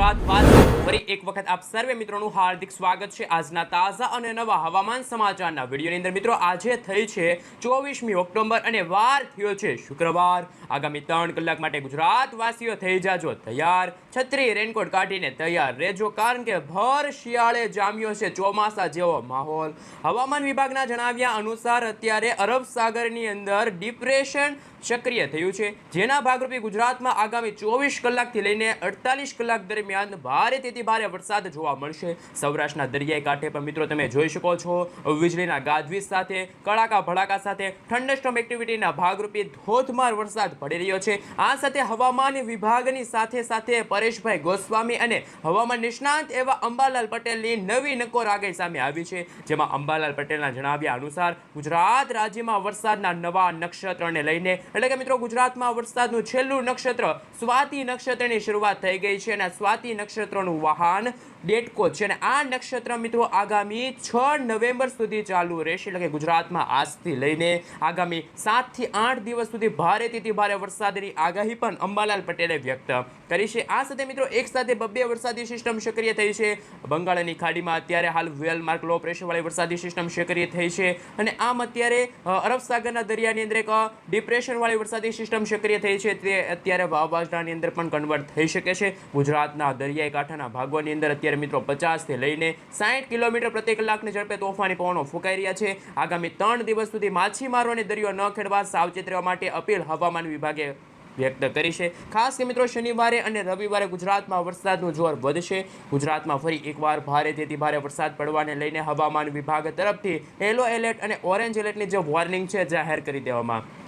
ગુજરાતમાં ફરી એક વખત આપ સર્વે મિત્રોનું હાર્દિક સ્વાગત છે આજના તાજા અને નવા હવામાન સમાચારના વિડીયોની અંદર। મિત્રો આજે થઈ છે 24મી ઓક્ટોબર અને વાર થયો છે શુક્રવાર। આગામી 3 કલાક માટે ગુજરાતવાસીઓ થઈ જાજો તૈયાર, છત્રી રેનકોટ કાઢીને તૈયાર રહેજો, કારણ કે ભર શિયાળે જામ્યો છે ચોમાસા જેવો માહોલ। હવામાન વિભાગના જણાવ્યા અનુસાર અત્યારે અરબ સાગરની અંદર ડિપ્રેશન સક્રિય થયું છે, જેના ભાગરૂપે ગુજરાતમાં આગામી 24 કલાકથી લઈને 48 કલાક દરમિયાન ભારેથી ભારે વરસાદ જોવા મળશે। સૌરાષ્ટ્રના દરિયાઈ કાંઠે પણ મિત્રો તમે જોઈ શકો છો વીજળીના ગાજવીજ સાથે કડાકા ભડાકા સાથે થંડરસ્ટોર્મ એક્ટિવિટીના ભાગરૂપે ધોધમાર વરસાદ પડી રહ્યો છે। આ સાથે હવામાન વિભાગની સાથે સાથે પરેશભાઈ ગોસ્વામી અને હવામાન નિષ્ણાંત એવા અંબાલાલ પટેલની નવી નકોર આગાહી સામે આવી છે, જેમાં અંબાલાલ પટેલના જણાવ્યા અનુસાર ગુજરાત રાજ્યમાં વરસાદના નવા નક્ષત્રને લઈને, એટલે કે મિત્રો ગુજરાતમાં વરસાદનું છેલ્લું નક્ષત્ર સ્વાતિ નક્ષત્રની શરૂઆત થઈ ગઈ છે અને સ્વાતિ નક્ષત્રનું વાહન ડેટકો છે અને આ નક્ષત્ર મિત્રો આગામી 6 નવેમ્બર સુધી ચાલુ રહેશે। એટલે કે ગુજરાતમાં આજથી લઈને આગામી 7 થી 8 દિવસ સુધી ભારેથી ભારે વરસાદની આગાહી પણ અંબાલાલ પટેલે વ્યક્ત કરી છે। આ સાથે મિત્રો એક સાથે બબ્બે વરસાદી સિસ્ટમ સક્રિય થઈ છે। બંગાળની ખાડીમાં અત્યારે હાલ વેલમાર્ક લો પ્રેશરવાળી વરસાદી સિસ્ટમ સક્રિય થઈ છે અને આમ અત્યારે અરબ સાગરના દરિયાની અંદર એક ડિપ્રેશનવાળી વરસાદી સિસ્ટમ સક્રિય થઈ છે, તે અત્યારે વાવાઝોડાની અંદર પણ કન્વર્ટ થઈ શકે છે। ગુજરાતના દરિયાઈ કાંઠાના ભાગોની અંદર અત્યારે મિત્રો 50 થી લઈને 60 કિલોમીટર પ્રતિ કલાકની ઝડપે તોફાની પવનો ફૂંકાઈ રહ્યા છે। આગામી 3 દિવસ સુધી માછીમારોને દરિયો ન ખેડવા સાવચેત રહેવા માટે અપીલ હવામાન વિભાગે વ્યક્ત કરી છે। ખાસ કે મિત્રો શનિવારે અને રવિવારે ગુજરાતમાં વરસાદનું જોર વધશે। ગુજરાતમાં ફરી એકવાર ભારેથી ભારે વરસાદ પડવાને લઈને હવામાન વિભાગ તરફથી યલો એલર્ટ અને ઓરેન્જ એલર્ટની જે વોર્નિંગ છે જાહેર કરી દેવામાં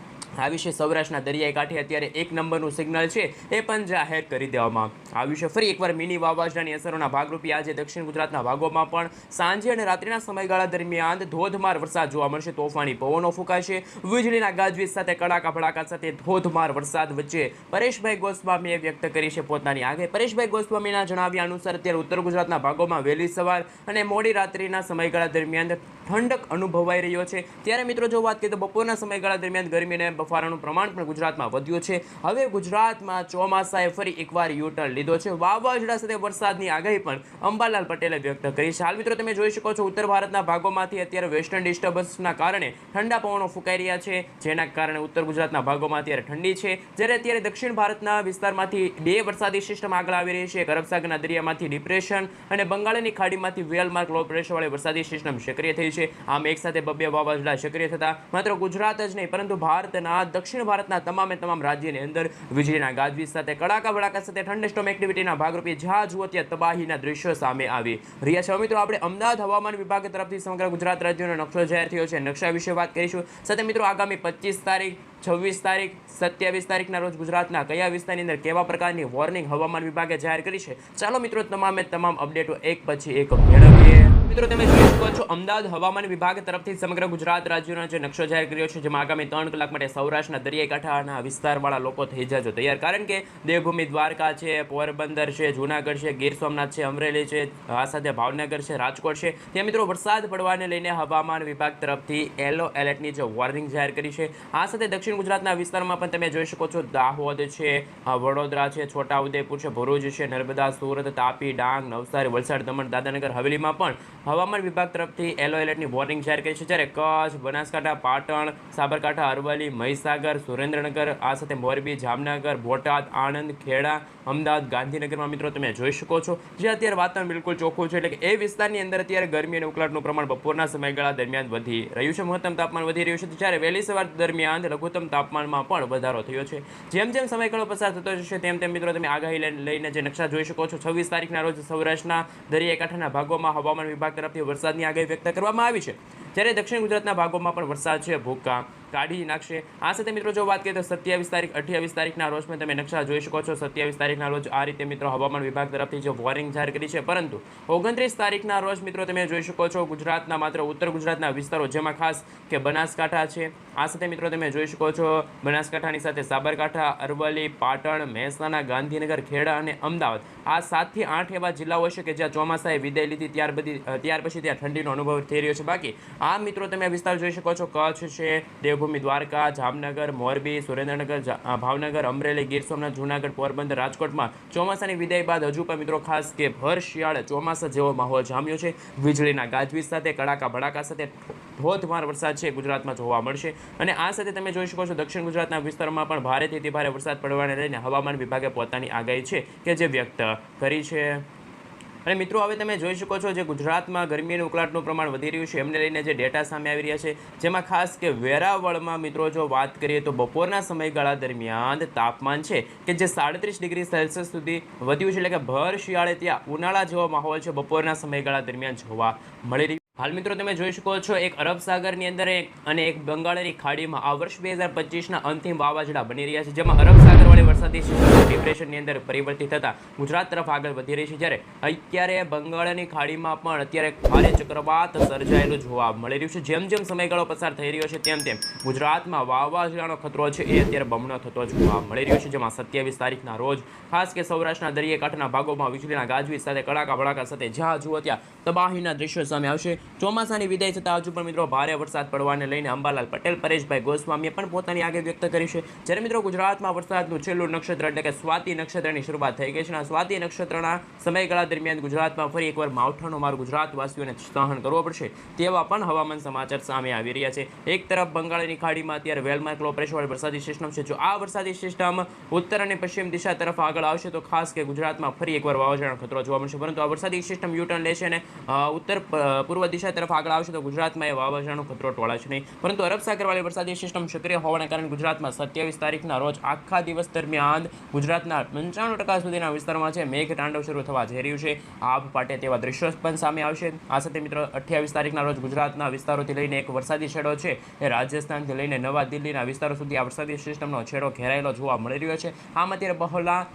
આવી છે। સૌરાષ્ટ્રના દરિયાઈ કાંઠે અત્યારે 1 નંબરનું સિગ્નલ છે એ પણ જાહેર કરી દેવામાં આવ્યું છે। ફરી એકવાર મિની વાવાઝોડાની અસરોના ભાગરૂપે આજે દક્ષિણ ગુજરાતના ભાગોમાં પણ સાંજે અને રાત્રિના સમયગાળા દરમિયાન ધોધમાર વરસાદ જોવા મળશે, તોફાની પવનો ફૂંકાશે, વીજળીના ગાજવીજ સાથે કડાકા ભડાકા સાથે ધોધમાર વરસાદ વચ્ચે પરેશભાઈ ગોસ્વામીએ વ્યક્ત કરી છે પોતાની આગાહી। પરેશભાઈ ગોસ્વામીના જણાવ્યા અનુસાર અત્યારે ઉત્તર ગુજરાતના ભાગોમાં વહેલી સવાર અને મોડી રાત્રિના સમયગાળા દરમિયાન ઠંડક અનુભવાઈ રહ્યો છે। ત્યારે મિત્રો જો વાત કરીએ તો બપોરના સમયગાળા દરમિયાન ગરમીને બફારાનું પ્રમાણ પણ ગુજરાતમાં વધ્યું છે। હવે ગુજરાતમાં ચોમાસાએ ફરી એકવાર યુટર્ન લીધો છે। વાવાઝોડા સાથે વરસાદની આગાહી પણ અંબાલાલ પટેલે વ્યક્ત કરી છે। હાલ મિત્રો તમે જોઈ શકો છો ઉત્તર ભારતના ભાગોમાંથી અત્યારે વેસ્ટર્ન ડિસ્ટર્બન્સના કારણે ઠંડા પવનો ફૂંકાઈ રહ્યા છે, જેના કારણે ઉત્તર ગુજરાતના ભાગોમાં અત્યારે ઠંડી છે, જ્યારે અત્યારે દક્ષિણ ભારતના વિસ્તારમાંથી 2 વરસાદી સિસ્ટમ આગળ આવી રહી છે। અરબ સાગરના દરિયામાંથી ડિપ્રેશન અને બંગાળની ખાડીમાંથી વેલમાર્ક લો પ્રેશરવાળી વરસાદી સિસ્ટમ સક્રિય થઈ છે। આમ એક સાથે બબ્બે વાવાઝોડા સક્રિય થતા માત્ર ગુજરાત જ નહીં પરંતુ ભારતના દક્ષિણ ભારતના તમામ રાજ્યની અંદર વીજળીના ગાજવીજ સાથે કડાકા ભડાકા સાથે થંડરસ્ટોર્મ એક્ટિવિટીના ભાગરૂપે જ્યાં જુઓ ત્યાં તબાહીના દ્રશ્યો સામે આવી રહ્યા છે। મિત્રો આપણે અમદાવાદ હવામાન વિભાગ તરફથી સમગ્ર ગુજરાત રાજ્યનો નકશો જાહેર થયો છે, નકશા વિશે વાત કરીશું। સાથે મિત્રો આગામી 25 તારીખ 26 તારીખ 27 તારીખના રોજ ગુજરાતના કયા વિસ્તારની અંદર કેવા પ્રકારની વોર્નિંગ હવામાન વિભાગે જાહેર કરી છે, ચાલો મિત્રો તમામ અપડેટો એક પછી એક મેળવીએ। મિત્રો તમે જોઈ શકો છો અમદાવાદ હવામાન વિભાગ તરફથી સમગ્ર ગુજરાત રાજ્યનો જે નકશો જાહેર કર્યો છે, જેમાં આગામી 3 કલાક માટે સૌરાષ્ટ્રના દરિયાઈ કાંઠાના વિસ્તારવાળા લોકો થઈ જાજો તૈયાર, કારણ કે દેવભૂમિ દ્વારકા છે, પોરબંદર છે, જૂનાગઢ છે, ગીર સોમનાથ છે, અમરેલી છે, આ સાથે ભાવનગર છે, રાજકોટ છે, ત્યાં મિત્રો વરસાદ પડવાને લઈને હવામાન વિભાગ તરફથી યલો એલર્ટની જે વોર્નિંગ જાહેર કરી છે। આ સાથે દક્ષિણ ગુજરાતના વિસ્તારમાં પણ તમે જોઈ શકો છો દાહોદ છે, વડોદરા છે, છોટાઉદેપુર છે, ભરૂચ છે, નર્મદા, સુરત, તાપી, ડાંગ, નવસારી, વલસાડ, દમણ, દાદરાનગર હવેલીમાં પણ હવામાન વિભાગ તરફથી યલો એલર્ટની વોર્નિંગ જાહેર કરી છે, જ્યારે કચ્છ, બનાસકાંઠા, પાટણ, સાબરકાંઠા, અરવલ્લી, મહીસાગર, સુરેન્દ્રનગર, આ સાથે મોરબી, જામનગર, બોટાદ, આણંદ, ખેડા, અમદાવાદ, ગાંધીનગરમાં મિત્રો તમે જોઈ શકો છો જે અત્યારે વાતાવરણ બિલકુલ ચોખ્ખું છે, એટલે કે એ વિસ્તારની અંદર અત્યારે ગરમી અને ઉકળાટનું પ્રમાણ બપોરના સમયગાળા દરમિયાન વધી રહ્યું છે, મહત્તમ તાપમાન વધી રહ્યું છે, જ્યારે વહેલી સવાર દરમિયાન લઘુત્તમ તાપમાનમાં પણ વધારો થયો છે। જેમ જેમ સમયગાળો પસાર થતો જશે તેમ મિત્રો તમે આગાહી લઈને જે નકશા જોઈ શકો છો। 26 તારીખના રોજ સૌરાષ્ટ્રના દરિયાઈ કાંઠાના ભાગોમાં હવામાન વિભાગ તરફથી વરસાદની આગાહી વ્યક્ત કરવામાં આવી છે, જ્યારે દક્ષિણ ગુજરાતના ભાગોમાં પણ વરસાદ છે ભૂક્કા કાઢી નાખશે। આ સાથે મિત્રો જો વાત કરીએ તો 27 તારીખ 28 તારીખના રોજ પણ તમે નકશા જોઈ શકો છો। 27 તારીખના રોજ આ રીતે મિત્રો હવામાન વિભાગ તરફથી જે વોર્નિંગ જાહેર કરી છે, પરંતુ 29 તારીખના રોજ મિત્રો તમે જોઈ શકો છો ગુજરાતના માત્ર ઉત્તર ગુજરાતના વિસ્તારો, જેમાં ખાસ કે બનાસકાંઠા છે, આ સાથે મિત્રો તમે જોઈ શકો છો બનાસકાંઠાની સાથે સાબરકાંઠા, અરવલ્લી, પાટણ, મહેસાણા, ગાંધીનગર, ખેડા અને અમદાવાદ, આ 7 થી 8 એવા જિલ્લાઓ છે કે જ્યાં ચોમાસાએ વિદાય લીધી ત્યાર પછી ત્યાં ઠંડીનો અનુભવ થઈ રહ્યો છે। બાકી આ મિત્રો તમે વિસ્તાર જોઈ શકો છો કચ્છ છે, દેવભૂમિ દેવભૂમિ દ્વારકા, જામનગર, મોરબી, સુરેન્દ્રનગર, ભાવનગર, અમરેલી, ગીર સોમનાથ, જૂનાગઢ, પોરબંદર, રાજકોટમાં ચોમાસાની વિદાય બાદ હજુ પણ મિત્રો ખાસ કે ભર શિયાળે ચોમાસા જેવો માહોલ જામ્યો છે. વીજળીના ગાજવીજ સાથે કડાકા ભડાકા સાથે ધોધમાર વરસાદ છે ગુજરાતમાં જોવા મળશે. અને આ સાથે તમે જોઈ શકો છો દક્ષિણ ગુજરાતના વિસ્તારોમાં પણ ભારેથી અતિ ભારે વરસાદ પડવાને લઈને હવામાન વિભાગે પોતાની આગાહી છે કે જે વ્યક્ત કરી છે. અને મિત્રો હવે તમે જોઈ શકો છો જે ગુજરાતમાં ગરમી અને ઉકળાટનું પ્રમાણ વધી રહ્યું છે એમને લઈને જે ડેટા સામે આવી રહ્યા છે, જેમાં ખાસ કે વેરાવળમાં મિત્રો જો વાત કરીએ તો બપોરના સમયગાળા દરમિયાન તાપમાન છે કે જે 37 ડિગ્રી સેલ્સિયસ સુધી વધ્યું છે. એટલે કે ભર શિયાળે ત્યાં ઉનાળા જેવો માહોલ છે બપોરના સમયગાળા દરમિયાન જોવા મળી રહ્યું. હાલ મિત્રો તમે જોઈ શકો છો એક અરબ સાગરની અંદર અને એક બંગાળની ખાડીમાં આ વર્ષ 2025ના અંતિમ વાવાઝોડા બની રહ્યા છે, જેમાં અરબ સાગરવાળી વરસાદી સિસ્ટમ ડિપ્રેશનની અંદર પરિવર્તિત થતા ગુજરાત તરફ આગળ વધી રહી છે. જ્યારે અત્યારે બંગાળની ખાડીમાં પણ અત્યારે ભારે ચક્રવાત સર્જાયેલું જોવા મળી રહ્યું છે. જેમ જેમ સમયગાળો પસાર થઈ રહ્યો છે તેમ તેમ ગુજરાતમાં વાવાઝોડાનો ખતરો છે એ અત્યારે બમણો થતો જોવા મળી રહ્યો છે, જેમાં 27 તારીખના રોજ ખાસ કે સૌરાષ્ટ્રના દરિયાકાંઠાના ભાગોમાં વીજળીના ગાજવીજ સાથે કડાકા ભડાકા સાથે જ્યાં જુઓ ત્યાં તબાહીના દ્રશ્યો સામે આવશે. ચોમાસાની વિદાય થતાં હજુ પણ મિત્રો ભારે વરસાદ પડવાને લઈને અંબાલાલ પટેલ, પરેશભાઈ ગોસ્વામીએ પણ પોતાની આગાહી વ્યક્ત કરી છે. જ્યારે મિત્રો ગુજરાતમાં વરસાદનું છેલ્લું નક્ષત્ર એટલે કે સ્વાતિ નક્ષત્રની શરૂઆત થઈ ગઈ છે. અને સ્વાતિ નક્ષત્રના સમયગાળા દરમિયાન ગુજરાતમાં ફરી એકવાર માવઠાનો માર ગુજરાતવાસીઓને સહન કરવો પડશે તેવા પણ હવામાન સમાચાર સામે આવી રહ્યા છે. એક તરફ બંગાળની ખાડીમાં અત્યારે વેલમાર્ક લો પ્રેશરવાળી વરસાદી સિસ્ટમ છે. જો આ વરસાદી સિસ્ટમ ઉત્તર અને પશ્ચિમ દિશા તરફ આગળ આવશે તો ખાસ કે ગુજરાતમાં ફરી એકવાર વાવાઝોડાનો ખતરો જોવા મળશે. પરંતુ આ વરસાદી સિસ્ટમ યુટર્ન લેશે અને ઉત્તર પૂર્વ દિશા તરફ આગળ આવશે તો ગુજરાતમાં એ વાવાઝોડાનો ખતરો ટોળાશે નહીં. પરંતુ અરબ સાગરવાળી વરસાદી સિસ્ટમ સક્રિય હોવાના કારણે ગુજરાતમાં 27 તારીખના રોજ આખા દિવસ દરમિયાન ગુજરાતના 95% સુધીના વિસ્તારોમાં છે મેઘ તાંડવ શરૂ થવા જઈ રહ્યું છે. આભ પાટે તેવા દ્રશ્યો પણ સામે આવશે. આ સાથે મિત્રો 28 તારીખના રોજ ગુજરાતના વિસ્તારોથી લઈને એક વરસાદી છેડો છે એ રાજસ્થાનથી લઈને નવા દિલ્હીના વિસ્તારો સુધી આ વરસાદી સિસ્ટમનો છેડો ઘેરાયેલો જોવા મળી રહ્યો છે. આમ અત્યારે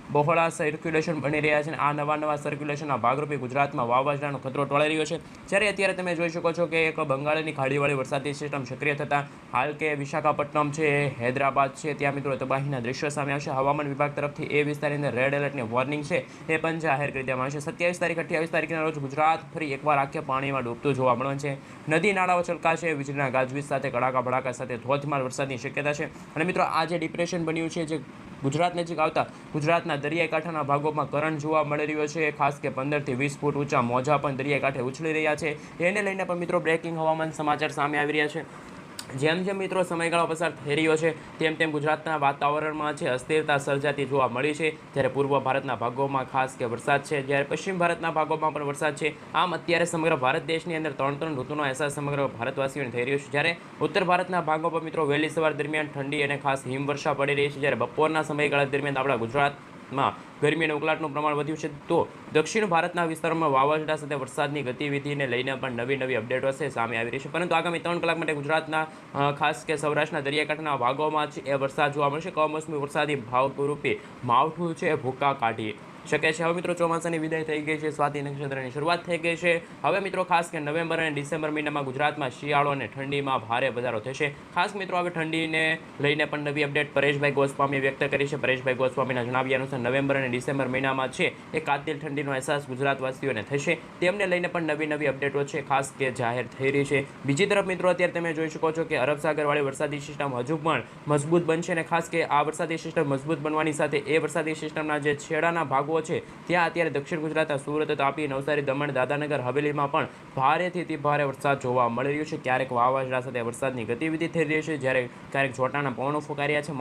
બહોળા સર્ક્યુલેશન બની રહ્યા છે અને આ નવા સર્ક્યુલેશનના ભાગરૂપે ગુજરાતમાં વાવાઝોડાનો ખતરો ટોળાઈ રહ્યો છે. જ્યારે અત્યારે તમે જોઈ શકો છો કે એક બંગાળની ખાડીવાળી વરસાદી સિસ્ટમ સક્રિય થતાં હાલ કે વિશાખાપટ્ટનમ છે, હૈદરાબાદ છે, ત્યાં મિત્રો તબાહીના દ્રશ્યો સામે આવશે. હવામાન વિભાગ તરફથી એ વિસ્તારની અંદર રેડ એલર્ટની વોર્નિંગ છે એ પણ જાહેર કરી દેવામાં આવશે. 27 તારીખ 28 તારીખના રોજ ગુજરાત ફરી એકવાર આખે પાણીમાં ડૂબતું જોવા મળવાનું છે. નદી નાળાઓ છલકાશે, વીજળીના ગાજવીજ સાથે કડાકા ભડાકા સાથે ધોધમાર વરસાદની શક્યતા છે. અને મિત્રો આ જે ડિપ્રેશન બન્યું છે જે ગુજરાત નજીક આવતા ગુજરાતના દરિયાઈ કાંઠાના ભાગોમાં કરંટ જોવા મળી રહ્યો છે. ખાસ કે 15 થી 20 ફૂટ ઊંચા મોજા પણ દરિયાઈ કાંઠે ઉછળી રહ્યા છે. એને લઈને પણ મિત્રો બ્રેકિંગ હવામાન સમાચાર સામે આવી રહ્યા છે. જેમ જેમ મિત્રો સમયગાળો પસાર થઈ રહ્યો છે તેમ તેમ ગુજરાતના વાતાવરણમાં છે અસ્થિરતા સર્જાતી જોવા મળી છે. જ્યારે પૂર્વ ભારતના ભાગોમાં ખાસ કે વરસાદ છે, જ્યારે પશ્ચિમ ભારતના ભાગોમાં પણ વરસાદ છે. આમ અત્યારે સમગ્ર ભારત દેશની અંદર ત્રણ ઋતુનો અહેસાસ સમગ્ર ભારતવાસીઓને થઈ રહ્યો છે. જ્યારે ઉત્તર ભારતના ભાગો પર મિત્રો વહેલી સવાર દરમિયાન ઠંડી અને ખાસ હિમવર્ષા પડી રહી છે. જ્યારે બપોરના સમયગાળા દરમિયાન આપણા ગુજરાતમાં ગરમી અને ઉકળાટનું પ્રમાણ વધ્યું છે. તો દક્ષિણ ભારતના વિસ્તારોમાં વાવાઝોડા સાથે વરસાદની ગતિવિધિને લઈને પણ નવી અપડેટો છે સામે આવી રહી છે. પરંતુ આગામી 3 કલાક માટે ગુજરાતના ખાસ કે સૌરાષ્ટ્રના દરિયાકાંઠાના ભાગોમાં છે એ વરસાદ જોવા મળશે. કમોસમી વરસાદી ભાવરૂપે માવઠું છે એ ભૂક્કા કાઢી શકે છે. હવે મિત્રો ચોમાસાની વિદાય થઈ ગઈ છે, સ્વાતિ નક્ષત્રની શરૂઆત થઈ ગઈ છે. હવે મિત્રો ખાસ કે નવેમ્બર અને ડિસેમ્બર મહિનામાં ગુજરાતમાં શિયાળો અને ઠંડીમાં ભારે વધારો થશે. ખાસ મિત્રો હવે ઠંડીને લઈને પણ નવી અપડેટ પરેશભાઈ ગોસ્વામીએ વ્યક્ત કરી છે. પરેશભાઈ ગોસ્વામીના જણાવ્યા અનુસાર નવેમ્બર અને ડિસેમ્બર મહિનામાં છે એ કાતિલ ઠંડીનો અહેસાસ ગુજરાતવાસીઓને થશે. તેમને લઈને પણ નવી અપડેટો છે ખાસ કે જાહેર થઈ રહી છે. બીજી તરફ મિત્રો અત્યારે તમે જોઈ શકો છો કે અરબ સાગરવાળી વરસાદી સિસ્ટમ હજુ પણ મજબૂત બનશે અને ખાસ કે આ વરસાદી સિસ્ટમ મજબૂત બનવાની સાથે એ વરસાદી સિસ્ટમના જે છેડાના ભાગો છે ત્યાં અત્યારે દક્ષિણ ગુજરાતના સુરત, તાપી, નવસારી, દમણ, દાદરાનગર હવેલીમાં પણ ભારેથી અતિ ભારે વરસાદ જોવા મળી રહ્યો છે. ક્યારેક વાવાઝોડા સાથે વરસાદની ગતિવિધિ થઈ રહી છે, જ્યારે ક્યારેક જોટાના પવનો ફૂંકાઈ રહ્યા છે.